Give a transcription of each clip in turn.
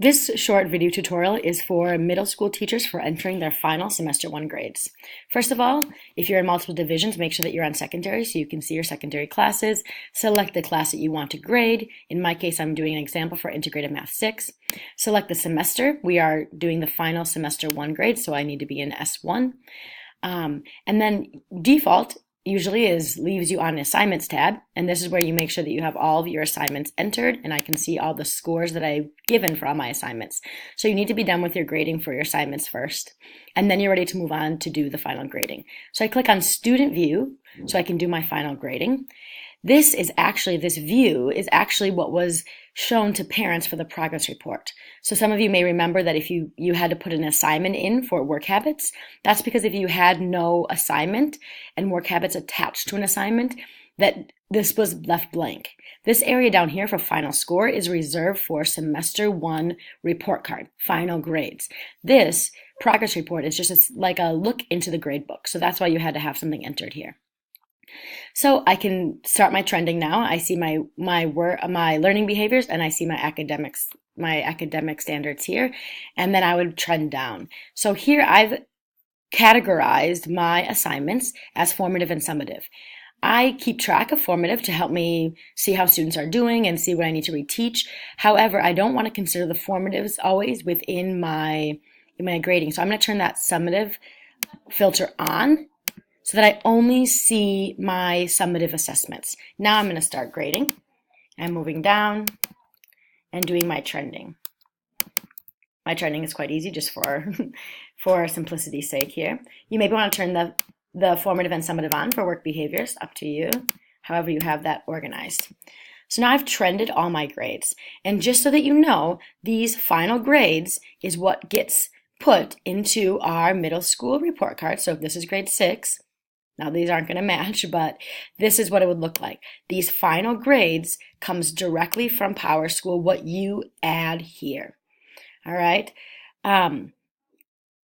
This short video tutorial is for middle school teachers for entering their final semester 1 grades. First of all, if you're in multiple divisions, make sure that you're on secondary so you can see your secondary classes. Select the class that you want to grade. In my case, I'm doing an example for Integrated Math 6. Select the semester. We are doing the final semester 1 grade, so I need to be in S1. And then default usually leaves you on assignments tab, and this is where you make sure that you have all of your assignments entered, and I can see all the scores that I've given for all my assignments. So you need to be done with your grading for your assignments first, and then you're ready to move on to do the final grading. So I click on student view so I can do my final grading. This view is actually what was shown to parents for the progress report. So some of you may remember that if you had to put an assignment in for work habits, that's because if you had no assignment and work habits attached to an assignment, that this was left blank. This area down here for final score is reserved for semester 1 report card, final grades. This progress report is just like a look into the grade book. So that's why you had to have something entered here. So I can start my trending now. I see my learning behaviors, and I see my academic standards here, and then I would trend down. So here I've categorized my assignments as formative and summative. I keep track of formative to help me see how students are doing and see what I need to reteach. However, I don't want to consider the formatives always within my grading. So I'm going to turn that summative filter on, so that I only see my summative assessments. Now I'm going to start grading. I'm moving down and doing my trending. My trending is quite easy, just for simplicity's sake here. You maybe want to turn the formative and summative on for work behaviors, up to you, however you have that organized. So now I've trended all my grades. And just so that you know, these final grades is what gets put into our middle school report card. So if this is grade 6, now these aren't going to match, but this is what it would look like. These final grades comes directly from PowerSchool, what you add here. All right.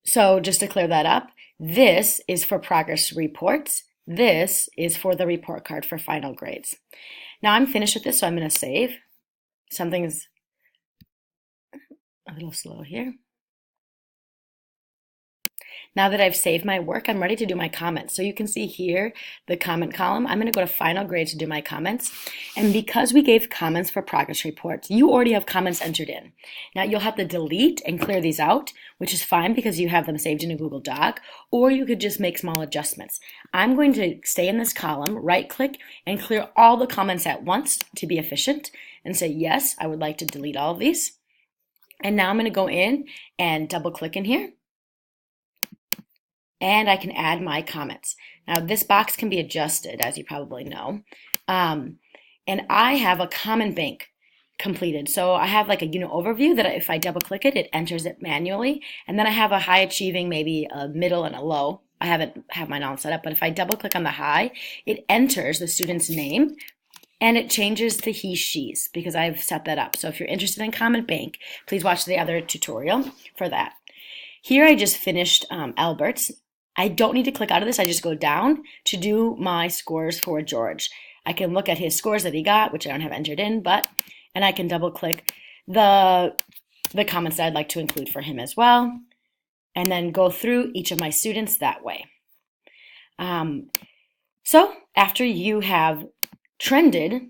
So just to clear that up, this is for progress reports. This is for the report card for final grades. Now I'm finished with this, so I'm going to save. Something is a little slow here. Now that I've saved my work, I'm ready to do my comments. So you can see here the comment column. I'm going to go to final grades to do my comments. And because we gave comments for progress reports, you already have comments entered in. Now you'll have to delete and clear these out, which is fine because you have them saved in a Google Doc, or you could just make small adjustments. I'm going to stay in this column, right click, and clear all the comments at once to be efficient and say, yes, I would like to delete all of these. And now I'm going to go in and double click in here, and I can add my comments. Now this box can be adjusted, as you probably know. And I have a comment bank completed. So I have like a unit overview that if I double click it, it enters it manually. And then I have a high achieving, maybe a middle and a low. I haven't have mine all set up, but if I double click on the high, it enters the student's name and it changes to he, she's because I've set that up. So if you're interested in comment bank, please watch the other tutorial for that. Here I just finished Albert's. I don't need to click out of this. I just go down to do my scores for George. I can look at his scores that he got, which I don't have entered in, and I can double click the comments that I'd like to include for him as well, and then go through each of my students that way. So after you have trended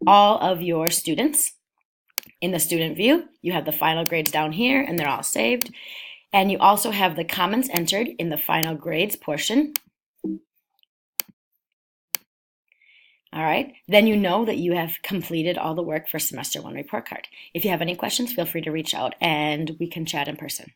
all of your students in the student view, you have the final grades down here and they're all saved. And you also have the comments entered in the final grades portion. All right, then you know that you have completed all the work for semester 1 report card. If you have any questions, feel free to reach out and we can chat in person.